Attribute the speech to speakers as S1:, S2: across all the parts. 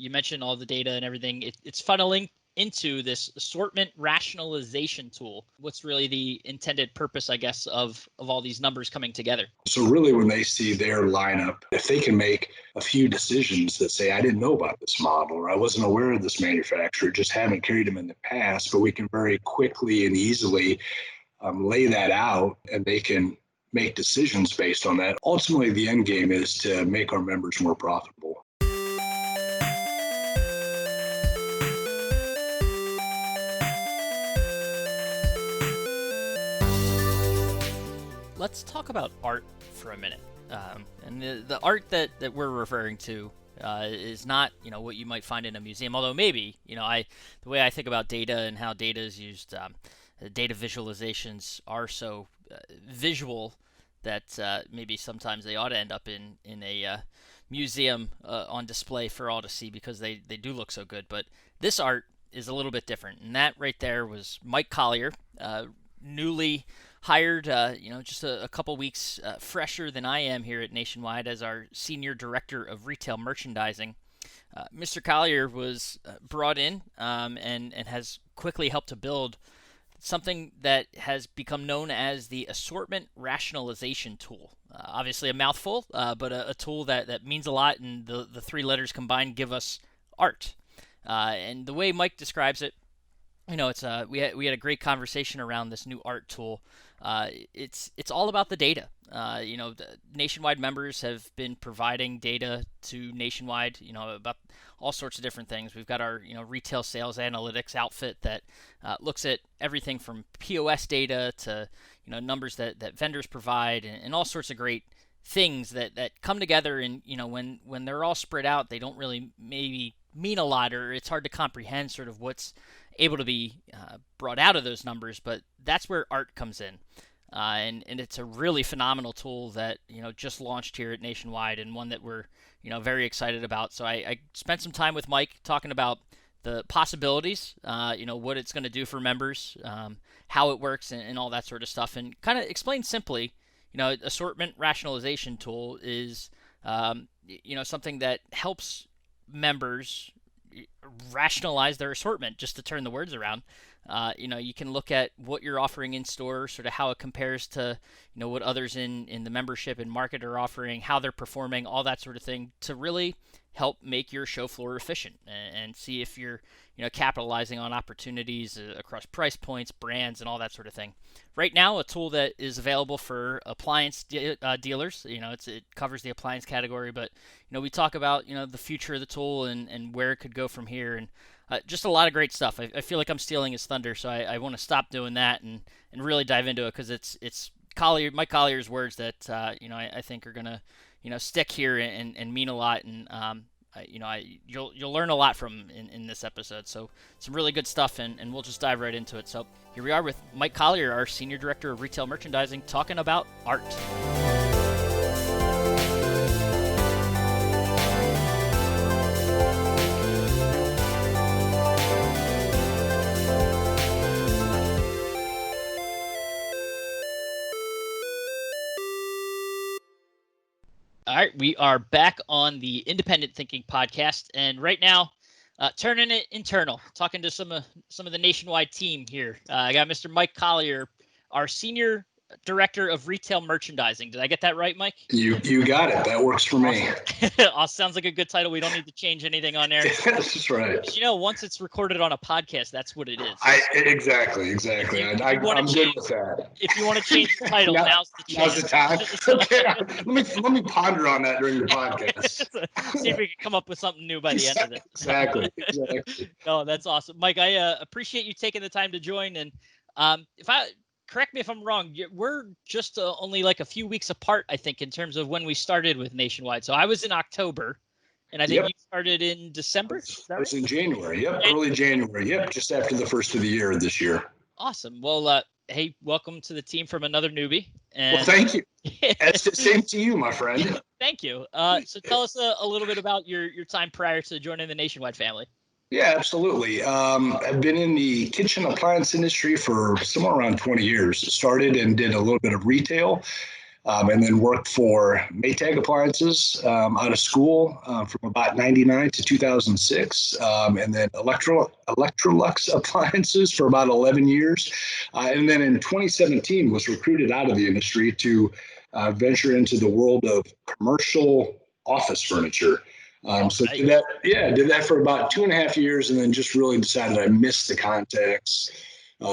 S1: you mentioned all the data and everything. It's funneling into this assortment rationalization tool. What's really the intended purpose, I guess, of all these numbers coming together?
S2: So really, when they see their lineup, if they can make a few decisions that say, I didn't know about this model, or I wasn't aware of this manufacturer, just haven't carried them in the past, but we can very quickly and easily lay that out, and they can make decisions based on that. Ultimately, the end game is to make our members more profitable.
S1: Let's talk about art for a minute. And the art that we're referring to is not, what you might find in a museum, although maybe, the way I think about data and how data is used, data visualizations are so visual that maybe sometimes they ought to end up in a museum on display for all to see because they do look so good. But this art is a little bit different, and that right there was Mike Collier, newly hired, just a couple weeks fresher than I am here at Nationwide as our Senior Director of Retail Merchandising. Mr. Collier was brought in and has quickly helped to build something that has become known as the Assortment Rationalization Tool. Obviously a mouthful, but a tool that means a lot, and the three letters combined give us art. And the way Mike describes it, it's we had a great conversation around this new art tool. It's all about the data. The Nationwide members have been providing data to Nationwide, about all sorts of different things. We've got our, retail sales analytics outfit that looks at everything from POS data to, numbers that vendors provide and all sorts of great things that come together. And, when they're all spread out, they don't really maybe mean a lot, or it's hard to comprehend sort of what's able to be brought out of those numbers. But that's where art comes in. And it's a really phenomenal tool that, just launched here at Nationwide, and one that we're, very excited about. So I spent some time with Mike talking about the possibilities, what it's going to do for members, how it works, and all that sort of stuff, and kind of explain simply, assortment rationalization tool is, something that helps members rationalize their assortment, just to turn the words around. You can look at what you're offering in store, sort of how it compares to, what others in the membership and market are offering, how they're performing, all that sort of thing, to really help make your show floor efficient and see if you're, capitalizing on opportunities across price points, brands, and all that sort of thing. Right now, a tool that is available for appliance dealers, it covers the appliance category, but, we talk about, the future of the tool and where it could go from here, and just a lot of great stuff. I feel like I'm stealing his thunder, so I want to stop doing that and really dive into it, because it's Collier, Mike Collier's words that I think are gonna stick here and mean a lot, and you'll learn a lot from in this episode. So some really good stuff, and we'll just dive right into it. So here we are with Mike Collier, our Senior Director of Retail Merchandising, talking about art. All right, we are back on the Independent Thinking podcast, and right now, turning it internal, talking to some of the Nationwide team here. I got Mr. Mike Collier, our Senior Director of Retail Merchandising. Did I get that right, Mike?
S2: You got it. That works for me.
S1: Awesome. Sounds like a good title. We don't need to change anything on there.
S2: That's right.
S1: Once it's recorded on a podcast, that's what it is.
S2: Exactly. I'm good with that.
S1: If you want to change the title, now's the
S2: time. Okay. Let me ponder on that during the podcast.
S1: See if we can come up with something new by the end of it.
S2: Exactly.
S1: No, that's awesome, Mike. I appreciate you taking the time to join. And correct me if I'm wrong, we're just only like a few weeks apart, I think, in terms of when we started with Nationwide. So I was in October, and I think you started in December?
S2: I was in January. Yep, early January. Yep, just after the first of the year this year.
S1: Awesome. Well, hey, welcome to the team from another newbie. And
S2: well, thank you. That's the same to you, my friend.
S1: Thank you. So tell us a little bit about your time prior to joining the Nationwide family.
S2: Yeah, absolutely. I've been in the kitchen appliance industry for somewhere around 20 years. Started and did a little bit of retail. and then worked for Maytag Appliances out of school from about 99 to 2006, and then Electrolux Appliances for about 11 years. And then in 2017 was recruited out of the industry to venture into the world of commercial office furniture. So
S1: Nice.
S2: did that for about 2.5 years, and then just really decided I missed the contacts,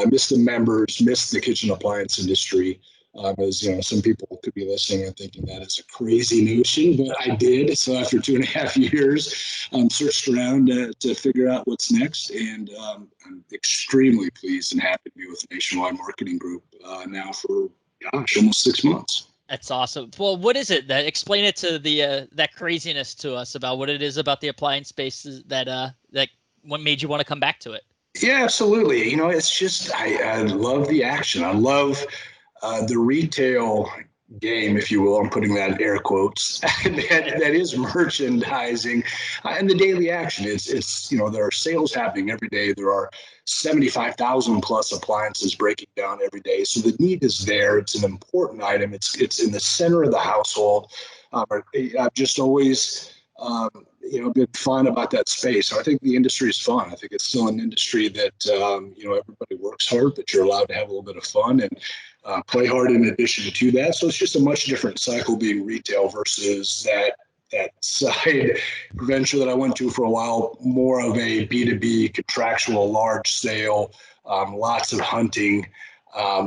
S2: missed the members, missed the kitchen appliance industry. As some people could be listening and thinking that is a crazy notion, but I did. So after 2.5 years, searched around to figure out what's next, and I'm extremely pleased and happy to be with the Nationwide Marketing Group now for almost 6 months.
S1: That's awesome. Well, what is it that explain it to the that craziness to us about what it is about the appliance space that what made you want to come back to it?
S2: Yeah, absolutely. It's just I love the action. I love the retail game, if you will. I'm putting that in air quotes. that is merchandising and the daily action. It's there are sales happening every day. There are 75,000 plus appliances breaking down every day. So the need is there. It's an important item. It's in the center of the household. I've just always been fun about that space. So I think the industry is fun. I think it's still an industry that everybody works hard, but you're allowed to have a little bit of fun and play hard in addition to that. So it's just a much different cycle being retail versus that side venture that I went to for a while, more of a B2B contractual large sale, lots of hunting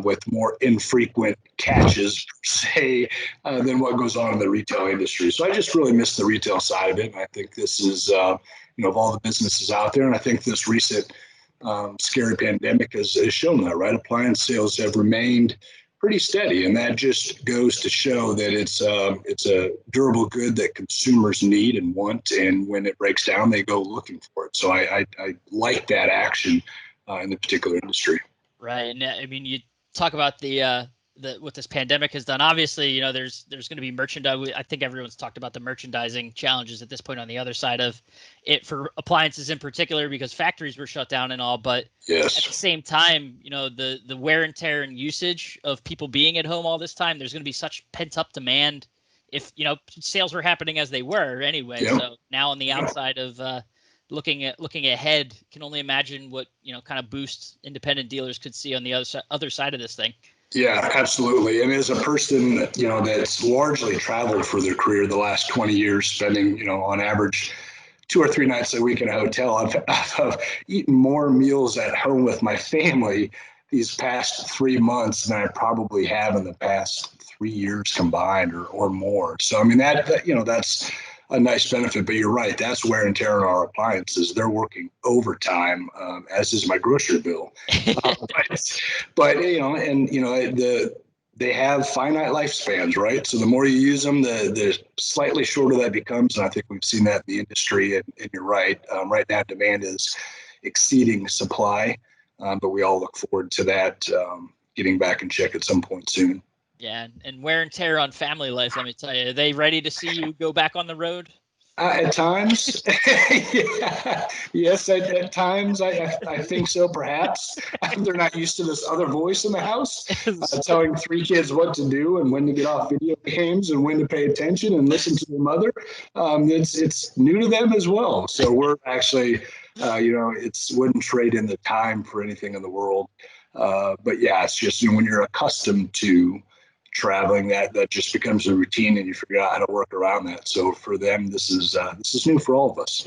S2: with more infrequent catches per se than what goes on in the retail industry. So I just really miss the retail side of it. And I think this is, of all the businesses out there, and I think this recent scary pandemic has shown that, right? Appliance sales have remained pretty steady, and that just goes to show that it's a durable good that consumers need and want, and when it breaks down, they go looking for it. So I like that action in the particular industry.
S1: Right, and I mean, you talk about the what this pandemic has done. Obviously, there's going to be merchandise. I think everyone's talked about the merchandising challenges at this point on the other side of it for appliances in particular, because factories were shut down and all. But
S2: yes,
S1: at the same time, the wear and tear and usage of people being at home all this time, there's going to be such pent up demand. If sales were happening as they were anyway.
S2: Yeah.
S1: So now on the outside of looking ahead, can only imagine what kind of boost independent dealers could see on the other side of this thing.
S2: Yeah, absolutely. And as a person, that's largely traveled for their career the last 20 years, spending, on average 2 or 3 nights a week in a hotel, I've eaten more meals at home with my family these past 3 months than I probably have in the past 3 years combined or more. So, I mean, that's a nice benefit, but you're right. That's wear and tear on our appliances. They're working overtime, as is my grocery bill. But they have finite lifespans, right? So the more you use them, the slightly shorter that becomes. And I think we've seen that in the industry. And you're right. Right now, demand is exceeding supply, but we all look forward to that getting back in check at some point soon.
S1: Yeah, and wear and tear on family life, let me tell you. Are they ready to see you go back on the road?
S2: At times, yeah. Yes, at times I think so, perhaps. They're not used to this other voice in the house telling 3 kids what to do and when to get off video games and when to pay attention and listen to their mother. It's new to them as well. So we're actually, wouldn't trade in the time for anything in the world. But yeah, it's just, when you're accustomed to traveling, that just becomes a routine, and you figure out how to work around that. So for them, this is new for all of us.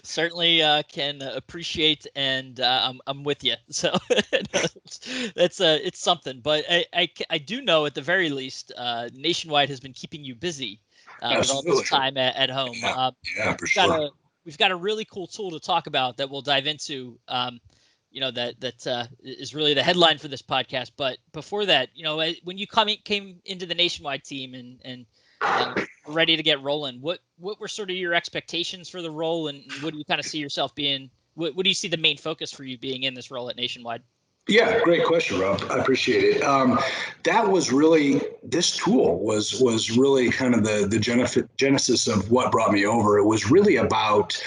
S1: Certainly can appreciate, and I'm with you. So that's it's something. But I do know at the very least, Nationwide has been keeping you busy with all this time at home.
S2: Yeah, for sure.
S1: We've got a really cool tool to talk about that we'll dive into. That is really the headline for this podcast. But before that, when you came into the Nationwide team and ready to get rolling, what were sort of your expectations for the role, and what do you kind of see yourself being? What do you see the main focus for you being in this role at Nationwide?
S2: Yeah, great question, Rob. I appreciate it. That was really, this tool was really kind of the genesis of what brought me over. It was really about,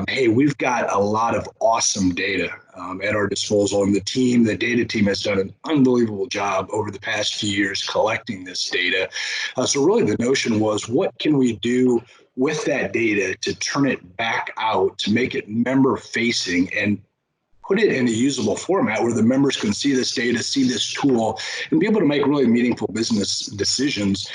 S2: hey, we've got a lot of awesome data at our disposal, and the data team has done an unbelievable job over the past few years collecting this data. So really the notion was, what can we do with that data to turn it back out, to make it member facing, and put it in a usable format where the members can see this data, see this tool, and be able to make really meaningful business decisions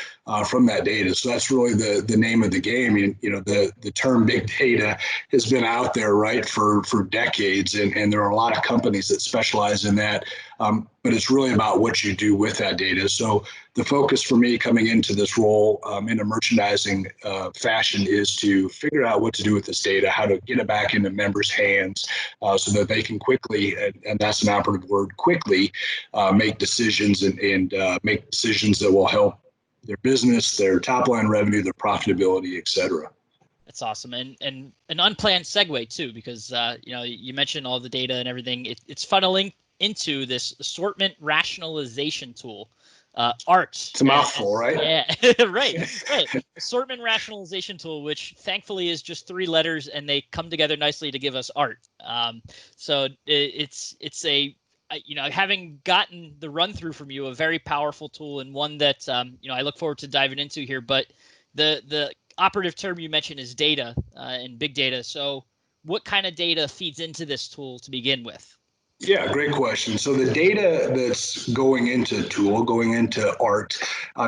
S2: from that data. So that's really the name of the game. You know, the term big data has been out there, right, for decades, and there are a lot of companies that specialize in that. But it's really about what you do with that data. So the focus for me coming into this role in a merchandising fashion is to figure out what to do with this data, how to get it back into members' hands so that they can quickly, and that's an operative word, quickly make decisions and make decisions that will help their business, their top line revenue, their profitability, et cetera.
S1: That's awesome. And an unplanned segue too, because you know, you mentioned all the data and everything. It's funneling into this assortment rationalization tool, ART.
S2: It's a mouthful, right?
S1: Yeah, right. Assortment rationalization tool, which thankfully is just 3 letters, and they come together nicely to give us ART. So it's a, you know, having gotten the run through from you, a very powerful tool, and one that you know, I look forward to diving into here. But the operative term you mentioned is data and big data. So what kind of data feeds into this tool to begin with?
S2: Yeah, great question. So the data that's going into Tool, going into ART,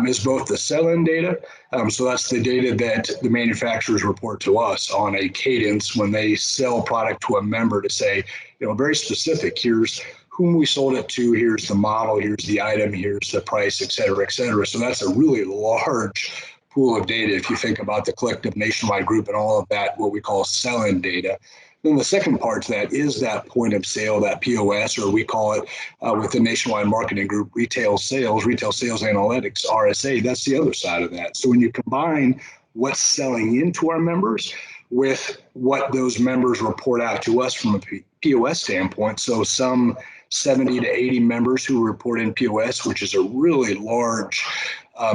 S2: is both the sell-in data. So that's the data that the manufacturers report to us on a cadence when they sell product to a member, to say, you know, very specific, here's whom we sold it to, here's the model, here's the item, here's the price, et cetera, et cetera. So that's a really large pool of data if you think about the collective nationwide group and all of that, what we call sell-in data. Then the second part to that is that point of sale, that POS, or we call it with the nationwide marketing group, retail sales analytics, RSA. That's the other side of that. So when you combine what's selling into our members with what those members report out to us from a POS standpoint, so some 70 to 80 members who report in POS, which is a really large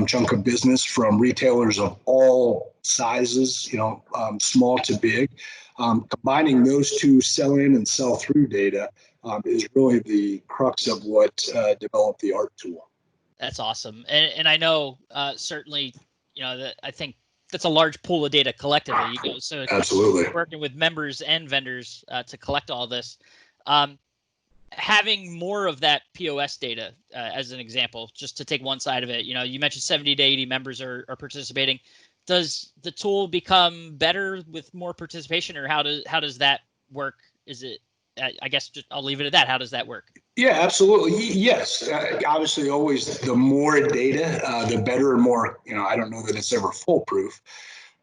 S2: chunk of business from retailers of all sizes, you know, small to big. Combining those two sell-in and sell-through data is really the crux of what developed the ART tool.
S1: That's awesome. And I know certainly, you know, that I think that's a large pool of data collectively. You know, so
S2: absolutely
S1: working with members and vendors to collect all this. Having more of that POS data, as an example, just to take one side of it, you know, you mentioned 70 to 80 members are participating. Does the tool become better with more participation, or how does that work? Is it, I guess I'll leave it at that. How does that work?
S2: Yeah, absolutely. Yes. Obviously, always the more data, the better and more, you know, I don't know that it's ever foolproof,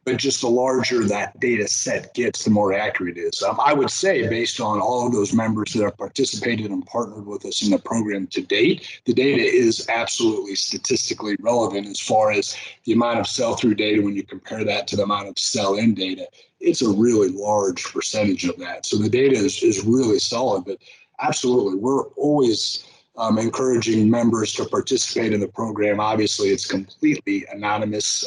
S2: but just the larger that data set gets, the more accurate it is. I would say, based on all of those members that have participated and partnered with us in the program to date, the data is absolutely statistically relevant as far as the amount of sell-through data when you compare that to the amount of sell-in data. It's a really large percentage of that. So the data is really solid, but absolutely, we're always encouraging members to participate in the program. Obviously, it's completely anonymous.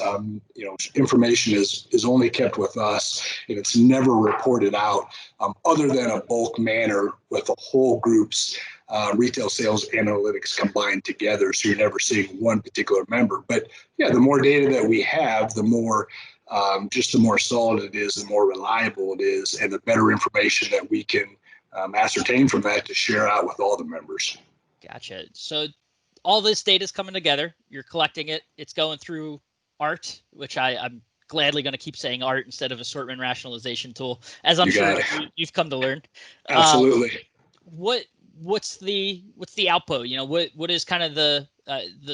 S2: You know, information is only kept with us, and it's never reported out other than a bulk manner with the whole group's retail sales analytics combined together. So you're never seeing one particular member. But yeah, the more data that we have, the more just the more solid it is, the more reliable it is, and the better information that we can ascertain from that to share out with all the members.
S1: Gotcha. So all this data is coming together. You're collecting it. It's going through ART, which I'm gladly going to keep saying ART instead of Assortment Rationalization Tool, as I'm sure you've come to learn.
S2: Absolutely.
S1: What's the output? You know, what is kind of the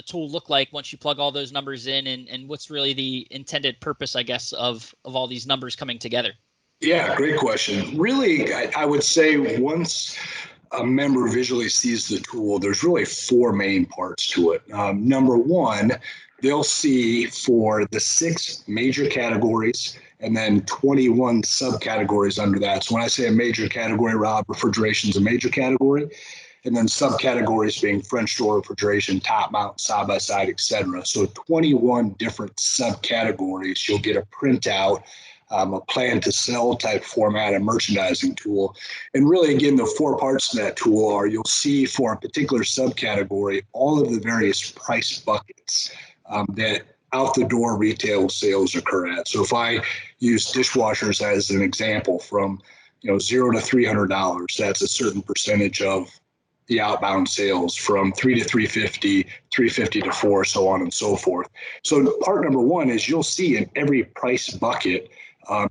S1: tool look like once you plug all those numbers in, and what's really the intended purpose, I guess, of all these numbers coming together?
S2: Yeah, great question. Really, I would say once a member visually sees the tool, there's really 4 main parts to it. Number one, they'll see for the 6 major categories and then 21 subcategories under that. So when I say a major category, Rob, refrigeration is a major category. and then subcategories being French door refrigeration, top mount, side by side, etc. So 21 different subcategories. You'll get a printout, a plan to sell type format, a merchandising tool. And really, again, the four parts to that tool are you'll see for a particular subcategory all of the various price buckets that out the door retail sales occur at. So if I use dishwashers as an example, from $0 to $300, that's a certain percentage of the outbound sales. From $3 to $350, $350 to $400, so on and so forth. So part number one is you'll see in every price bucket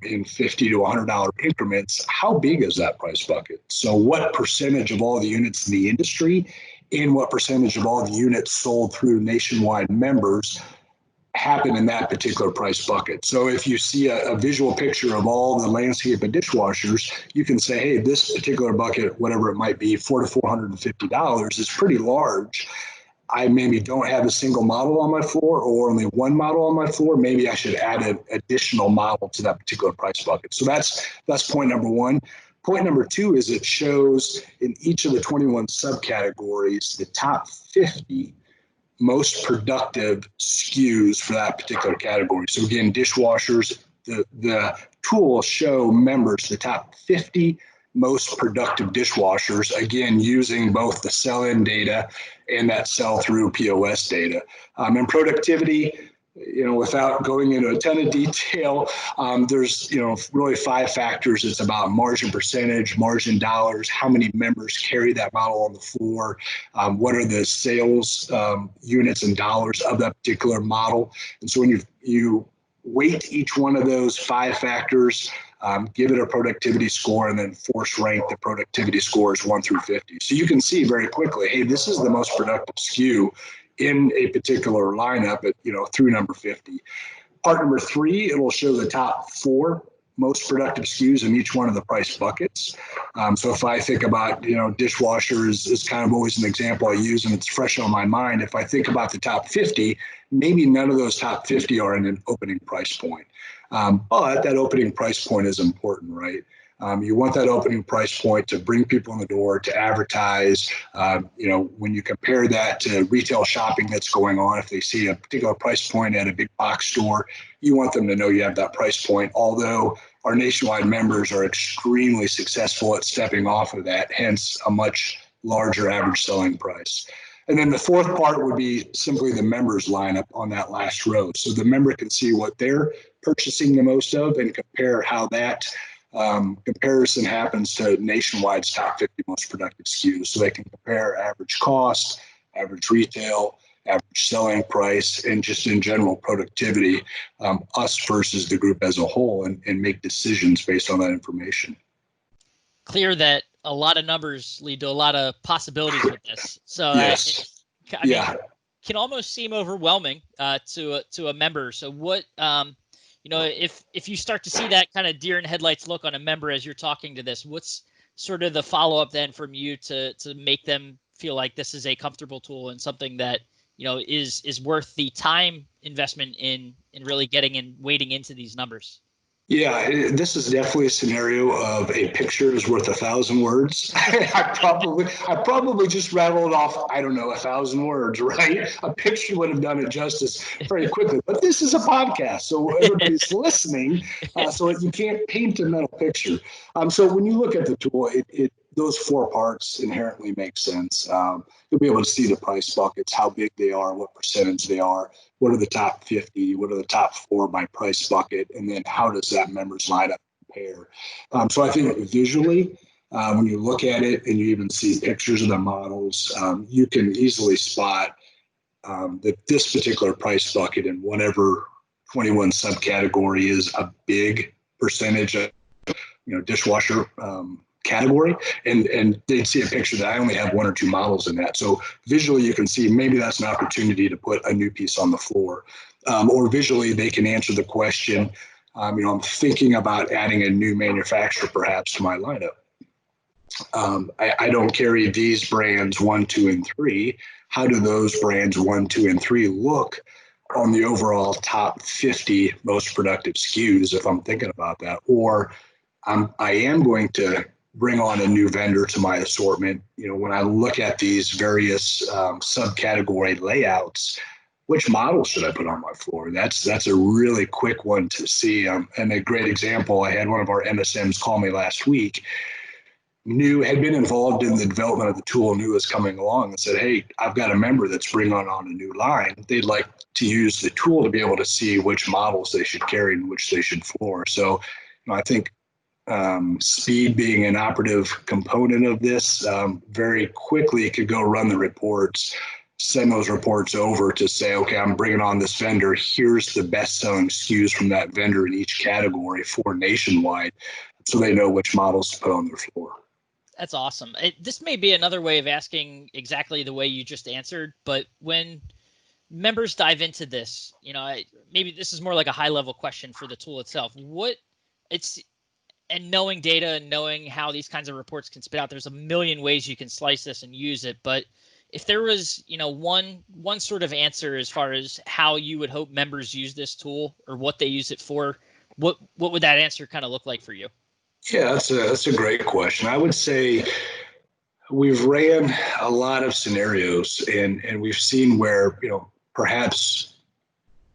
S2: in $50 to $100 increments, how big is that price bucket? So what percentage of all the units in the industry and what percentage of all the units sold through nationwide members happen in that particular price bucket. So if you see a visual picture of all the landscape of dishwashers, you can say, hey, this particular bucket, whatever it might be, $400 to $450 is pretty large. I maybe don't have a single model on my floor or only one model on my floor. Maybe I should add an additional model to that particular price bucket. So that's point number one. Point number two is it shows in each of the 21 subcategories the top 50 most productive SKUs for that particular category. So again, dishwashers, the tool will show members the top 50 most productive dishwashers, again, using both the sell-in data and that sell-through POS data. And productivity, without going into a ton of detail, there's, really 5 factors. It's about margin percentage, margin dollars, how many members carry that model on the floor, what are the sales units and dollars of that particular model. And so when you weight each one of those 5 factors, give it a productivity score, and then force rank the productivity scores 1 through 50. So you can see very quickly, hey, this is the most productive SKU in a particular lineup at, through number 50. Part number 3, it will show the top 4 most productive SKUs in each one of the price buckets. So if I think about, dishwasher is kind of always an example I use, and it's fresh on my mind. If I think about the top 50, maybe none of those top 50 are in an opening price point. But that opening price point is important, right? You want that opening price point to bring people in the door, to advertise. When you compare that to retail shopping that's going on, if they see a particular price point at a big box store, you want them to know you have that price point. Although our nationwide members are extremely successful at stepping off of that, hence a much larger average selling price. And then the fourth part would be simply the members lineup on that last row. So the member can see what they're purchasing the most of and compare how that comparison happens to nationwide's top 50 most productive SKUs. So they can compare average cost, average retail, average selling price, and just in general productivity, us versus the group as a whole, and make decisions based on that information.
S1: Clear that a lot of numbers lead to a lot of possibilities with this. So
S2: yes.
S1: I mean, can almost seem overwhelming to a member. So what if you start to see that kind of deer in headlights look on a member as you're talking to this, what's sort of the follow-up then from you to make them feel like this is a comfortable tool and something that is worth the time investment in really getting and wading into these numbers?
S2: Yeah, this is definitely a scenario of a picture is worth 1,000 words. I probably just rattled off, 1,000 words, right? A picture would have done it justice very quickly. But this is a podcast, so everybody's listening, so you can't paint a mental picture. So when you look at the tool, those 4 parts inherently make sense. You'll be able to see the price buckets, how big they are, what percentage they are, what are the top 50, what are the top 4 by price bucket, and then how does that members lineup compare. So I think visually, when you look at it and you even see pictures of the models, you can easily spot that this particular price bucket in whatever 21 subcategory is a big percentage of dishwasher category, and they'd see a picture that I only have 1 or 2 models in that. So visually you can see maybe that's an opportunity to put a new piece on the floor, or visually they can answer the question, I'm thinking about adding a new manufacturer perhaps to my lineup. I don't carry these brands 1, 2, and 3. How do those brands 1, 2, and 3 look on the overall top 50 most productive SKUs if I'm thinking about that? Or I am going to bring on a new vendor to my assortment, when I look at these various subcategory layouts, which model should I put on my floor? That's a really quick one to see. And a great example, I had one of our MSMs call me last week, had been involved in the development of the tool, knew it was coming along, and said, hey, I've got a member that's bringing on a new line. They'd like to use the tool to be able to see which models they should carry and which they should floor. So I think speed being an operative component of this, very quickly it could go run the reports, send those reports over to say, okay, I'm bringing on this vendor. Here's the best selling SKUs from that vendor in each category for nationwide, so they know which models to put on their floor.
S1: That's awesome. This may be another way of asking exactly the way you just answered, but when members dive into this, maybe this is more like a high level question for the tool itself. And knowing data and knowing how these kinds of reports can spit out, there's a million ways you can slice this and use it. But if there was, one sort of answer as far as how you would hope members use this tool or what they use it for, what would that answer kind of look like for you?
S2: Yeah, that's a great question. I would say we've ran a lot of scenarios and we've seen where, perhaps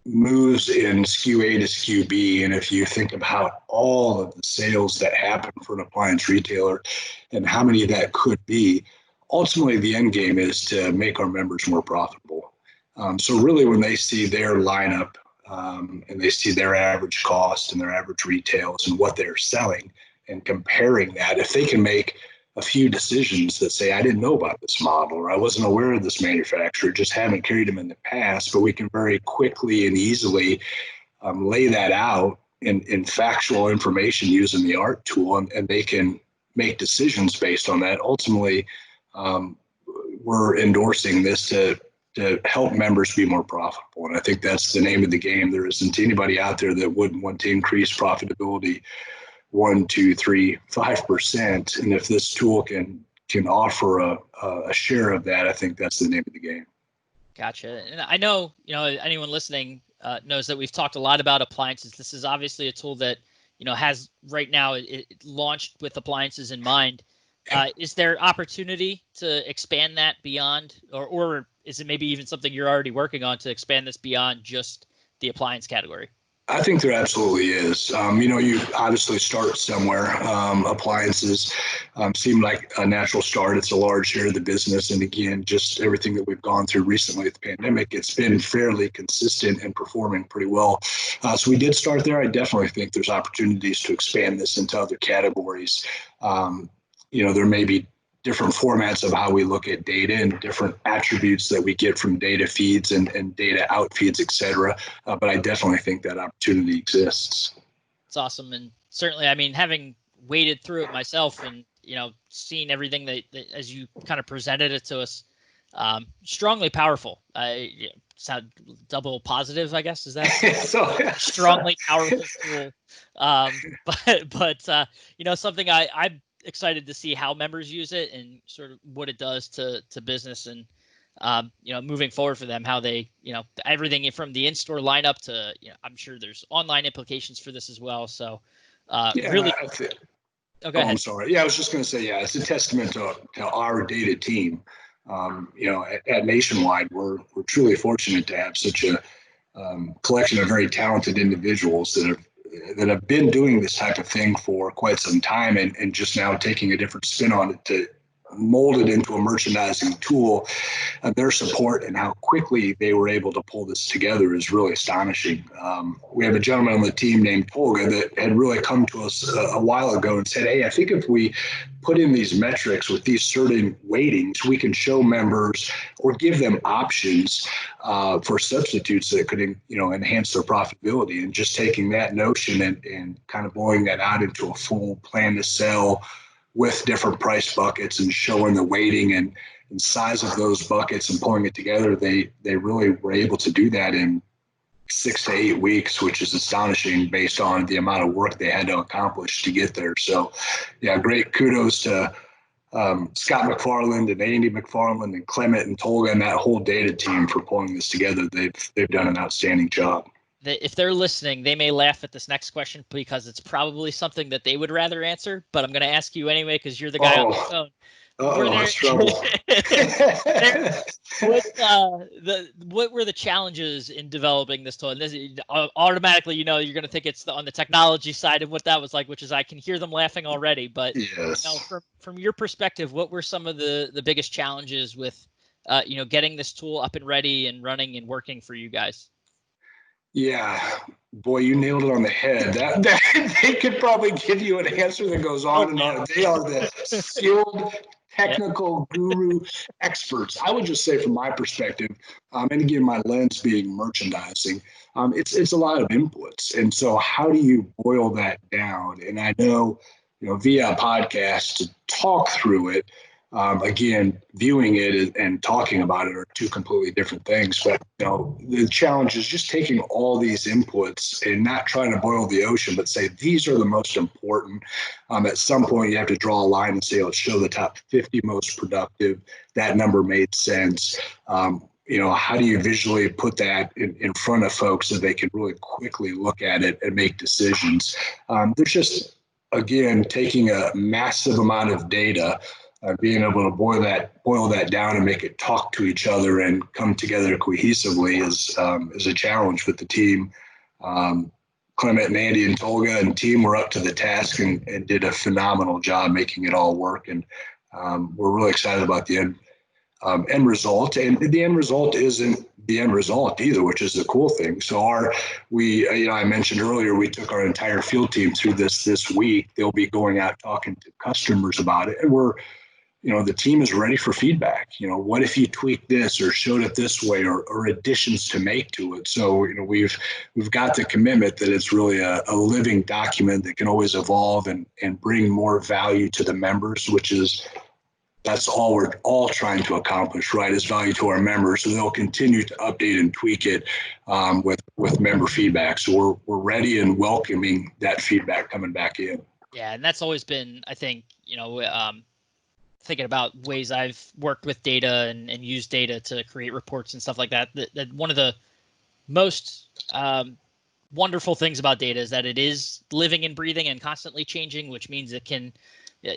S2: moves in SKU A to SKU B. And if you think about all of the sales that happen for an appliance retailer and how many that could be, ultimately the end game is to make our members more profitable. So really when they see their lineup and they see their average cost and their average retails and what they're selling and comparing that, if they can make a few decisions that say, I didn't know about this model, or I wasn't aware of this manufacturer, just haven't carried them in the past, but we can very quickly and easily lay that out in factual information using the ART tool, and they can make decisions based on that. Ultimately, we're endorsing this to help members be more profitable. And I think that's the name of the game. There isn't anybody out there that wouldn't want to increase profitability 1, 2, 3, 5%. And if this tool can offer a share of that, I think that's the name of the game.
S1: Gotcha. And I know, anyone listening knows that we've talked a lot about appliances. This is obviously a tool that, has right now it launched with appliances in mind. Is there opportunity to expand that beyond, or is it maybe even something you're already working on to expand this beyond just the appliance category?
S2: I think there absolutely is. You obviously start somewhere. Appliances seem like a natural start. It's a large share of the business. And again, just everything that we've gone through recently with the pandemic, it's been fairly consistent and performing pretty well. So we did start there. I definitely think there's opportunities to expand this into other categories. There may be different formats of how we look at data and different attributes that we get from data feeds and data out feeds, et cetera. But I definitely think that opportunity exists.
S1: It's awesome. And certainly, having waded through it myself and, seen everything that as you kind of presented it to us, strongly powerful. Sound double positive, I guess. Is that strongly powerful tool? But something I'm excited to see how members use it and sort of what it does to business and moving forward for them, how they everything from the in-store lineup to I'm sure there's online implications for this as well. So really
S2: okay.
S1: Go ahead.
S2: I'm sorry. Yeah, I was just going to say, it's a testament to our data team. At Nationwide, we're truly fortunate to have such a collection of very talented individuals that have been doing this type of thing for quite some time and just now taking a different spin on it to mold it into a merchandising tool. Their support and how quickly they were able to pull this together is really astonishing. We have a gentleman on the team named Tolga that had really come to us a while ago and said, hey, I think if we put in these metrics with these certain weightings, we can show members or give them options for substitutes that could enhance their profitability. And just taking that notion and kind of blowing that out into a full plan to sell with different price buckets and showing the weighting and size of those buckets and pulling it together, they really were able to do that in 6 to 8 weeks, which is astonishing based on the amount of work they had to accomplish to get there. So, great kudos to Scott McFarland and Andy McFarland and Clement and Tolga and that whole data team for pulling this together. They've done an outstanding job.
S1: if they're listening, they may laugh at this next question because it's probably something that they would rather answer, but I'm going to ask you anyway because you're the guy on the phone.
S2: That's trouble.
S1: What were the challenges in developing this tool? And this automatically, you're going to think it's on the technology side and what that was like, which is I can hear them laughing already. But
S2: yes.
S1: From your perspective, what were some of the biggest challenges with getting this tool up and ready and running and working for you guys?
S2: Yeah, boy, you nailed it on the head. That they could probably give you an answer that goes on and on. They are the skilled technical guru experts. I would just say from my perspective, and again, my lens being merchandising, it's a lot of inputs. And so how do you boil that down? And I know, via a podcast to talk through it, again, viewing it and talking about it are two completely different things. But the challenge is just taking all these inputs and not trying to boil the ocean, but say these are the most important. At some point, you have to draw a line and say, let's show the top 50 most productive. That number made sense. How do you visually put that in front of folks so they can really quickly look at it and make decisions? There's just, again, taking a massive amount of data. Being able to boil that down and make it talk to each other and come together cohesively is a challenge with the team. Clement and Andy and Tolga and team were up to the task and did a phenomenal job making it all work. And we're really excited about the end result. And the end result isn't the end result either, which is the cool thing. So I mentioned earlier, we took our entire field team through this week. They'll be going out talking to customers about it, and the team is ready for feedback. What if you tweak this or showed it this way or additions to make to it? So, we've got the commitment that it's really a living document that can always evolve and bring more value to the members, that's all we're all trying to accomplish, right? Is value to our members. So they'll continue to update and tweak it with member feedback. So we're ready and welcoming that feedback coming back in.
S1: Yeah. And that's always been, I think, thinking about ways I've worked with data and used data to create reports and stuff like that, that one of the most wonderful things about data is that it is living and breathing and constantly changing, which means it can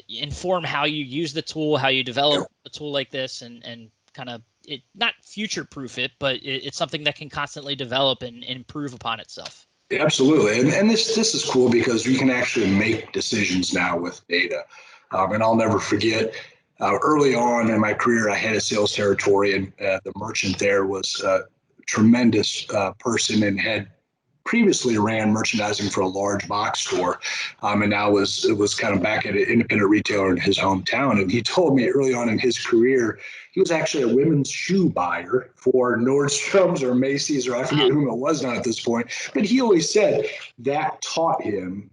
S1: inform how you use the tool, how you develop a tool like this, and kind of it not future proof it, but it's something that can constantly develop and improve upon itself.
S2: Absolutely. And this is cool because we can actually make decisions now with data. And I'll never forget, early on in my career, I had a sales territory, and the merchant there was a tremendous person and had previously ran merchandising for a large box store, and now it was kind of back at an independent retailer in his hometown. And he told me early on in his career, he was actually a women's shoe buyer for Nordstrom's or Macy's, or I forget whom it was now at this point. But he always said that taught him,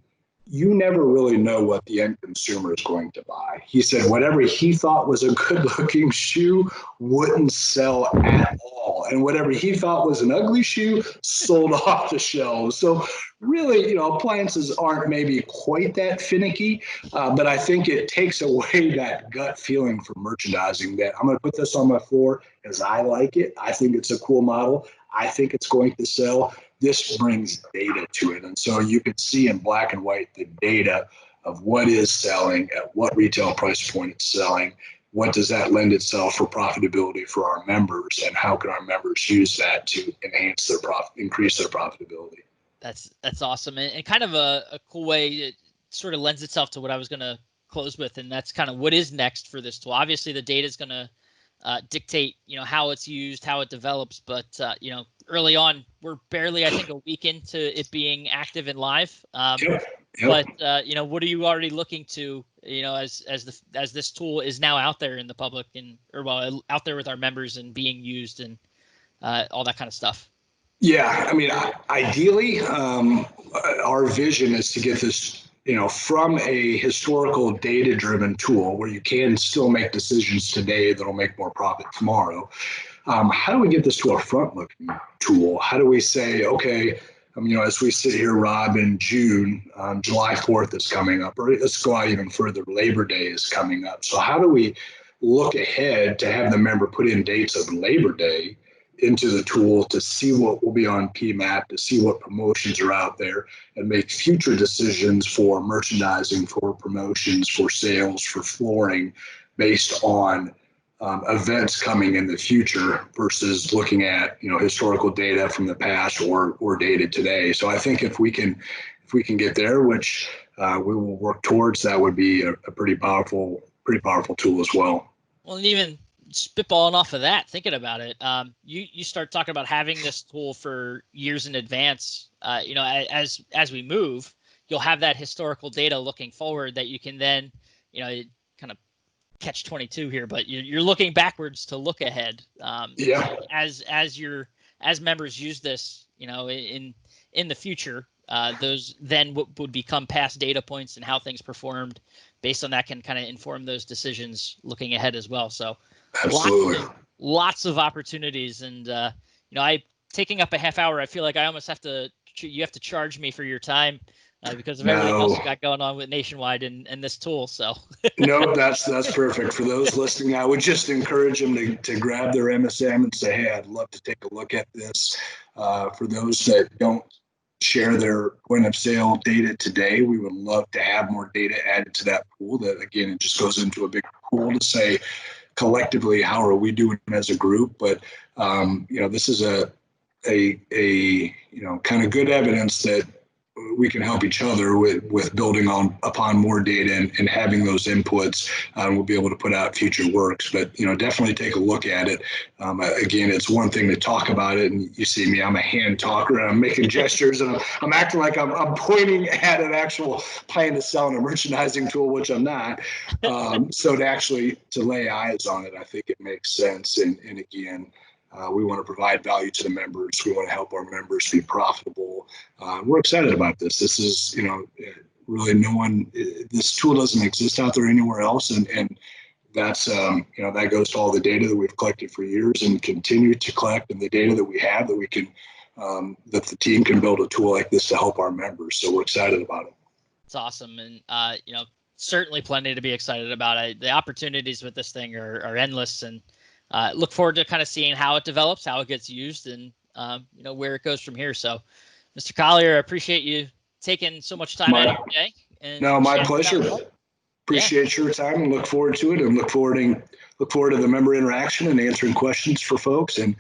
S2: you never really know what the end consumer is going to buy. He said whatever he thought was a good-looking shoe wouldn't sell at all. And whatever he thought was an ugly shoe sold off the shelves. So really, appliances aren't maybe quite that finicky, but I think it takes away that gut feeling for merchandising that I'm going to put this on my floor because I like it. I think it's a cool model. I think it's going to sell. This brings data to it. And so you can see in black and white the data of what is selling, at what retail price point it's selling, what does that lend itself for profitability for our members, and how can our members use that to enhance their increase their profitability.
S1: That's awesome. And kind of a cool way it sort of lends itself to what I was going to close with. And that's kind of what is next for this tool. Obviously, the data is going to dictate, how it's used, how it develops. But, early on, we're barely, I think, a week into it being active and live.
S2: Yep.
S1: But, what are you already looking to, as this tool is now out there in the public out there with our members and being used and all that kind of stuff?
S2: Yeah. I mean, ideally, our vision is to get this, from a historical data-driven tool where you can still make decisions today that'll make more profit tomorrow. How do we get this to a front-looking tool? How do we say, okay, as we sit here, Rob, in June, July 4th is coming up, or let's go out even further, Labor Day is coming up. So how do we look ahead to have the member put in dates of Labor Day into the tool to see what will be on PMAP, to see what promotions are out there, and make future decisions for merchandising, for promotions, for sales, for flooring, based on events coming in the future versus looking at historical data from the past or data today. So I think if we can get there, which we will work towards, that would be a pretty powerful tool as well.
S1: Well, and even spitballing off of that, thinking about it, you start talking about having this tool for years in advance. As we move, you'll have that historical data looking forward that you can then, kind of catch 22 here, but you're looking backwards to look ahead. As members use this, in the future, those then would become past data points, and how things performed based on that can kind of inform those decisions looking ahead as well. So
S2: absolutely,
S1: lots of opportunities. And I taking up a half hour, I feel like I almost you have to charge me for your time because of everything else you got going on with Nationwide and this tool. So
S2: no, that's perfect. For those listening, I would just encourage them to grab their MSM and say, hey, I'd love to take a look at this. For those that don't share their point of sale data today, we would love to have more data added to that pool. That, again, it just goes into a big pool to say collectively, how are we doing as a group? But this is a kind of good evidence that we can help each other with building upon more data and having those inputs. We'll be able to put out future works, but definitely take a look at it. Again, it's one thing to talk about it, and you see me, I'm a hand talker, and I'm making gestures, and I'm acting like I'm pointing at an actual plan to sell in a merchandising tool, which I'm not. So to lay eyes on it, I think it makes sense. And again, we want to provide value to the members. We want to help our members be profitable. We're excited about this. This is, really this tool doesn't exist out there anywhere else. And that's, that goes to all the data that we've collected for years and continue to collect, and the data that we have that we can, that the team can build a tool like this to help our members. So we're excited about it.
S1: It's awesome. And, certainly plenty to be excited about. The opportunities with this thing are endless, and look forward to kind of seeing how it develops, how it gets used, and where it goes from here. So, Mr. Collier, I appreciate you taking so much time out of your day.
S2: No, my pleasure. Appreciate your time, and look forward to it, and look forward to the member interaction and answering questions for folks, and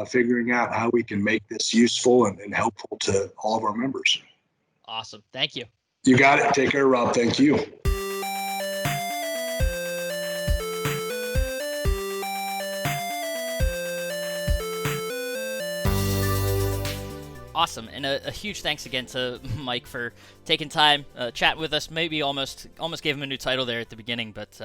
S2: figuring out how we can make this useful and helpful to all of our members.
S1: Awesome. Thank you.
S2: You got it. Take care, Rob. Thank you.
S1: Awesome. And a huge thanks again to Mike for taking time, chatting with us. Maybe almost gave him a new title there at the beginning, but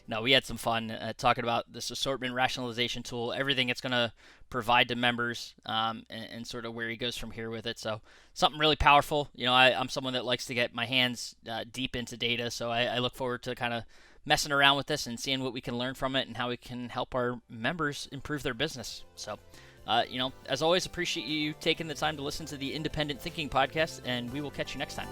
S1: no, we had some fun talking about this assortment rationalization tool, everything it's going to provide to members, and sort of where he goes from here with it. So something really powerful. I'm someone that likes to get my hands deep into data, so I look forward to kind of messing around with this and seeing what we can learn from it and how we can help our members improve their business. So as always, appreciate you taking the time to listen to the Independent Thinking Podcast, and we will catch you next time.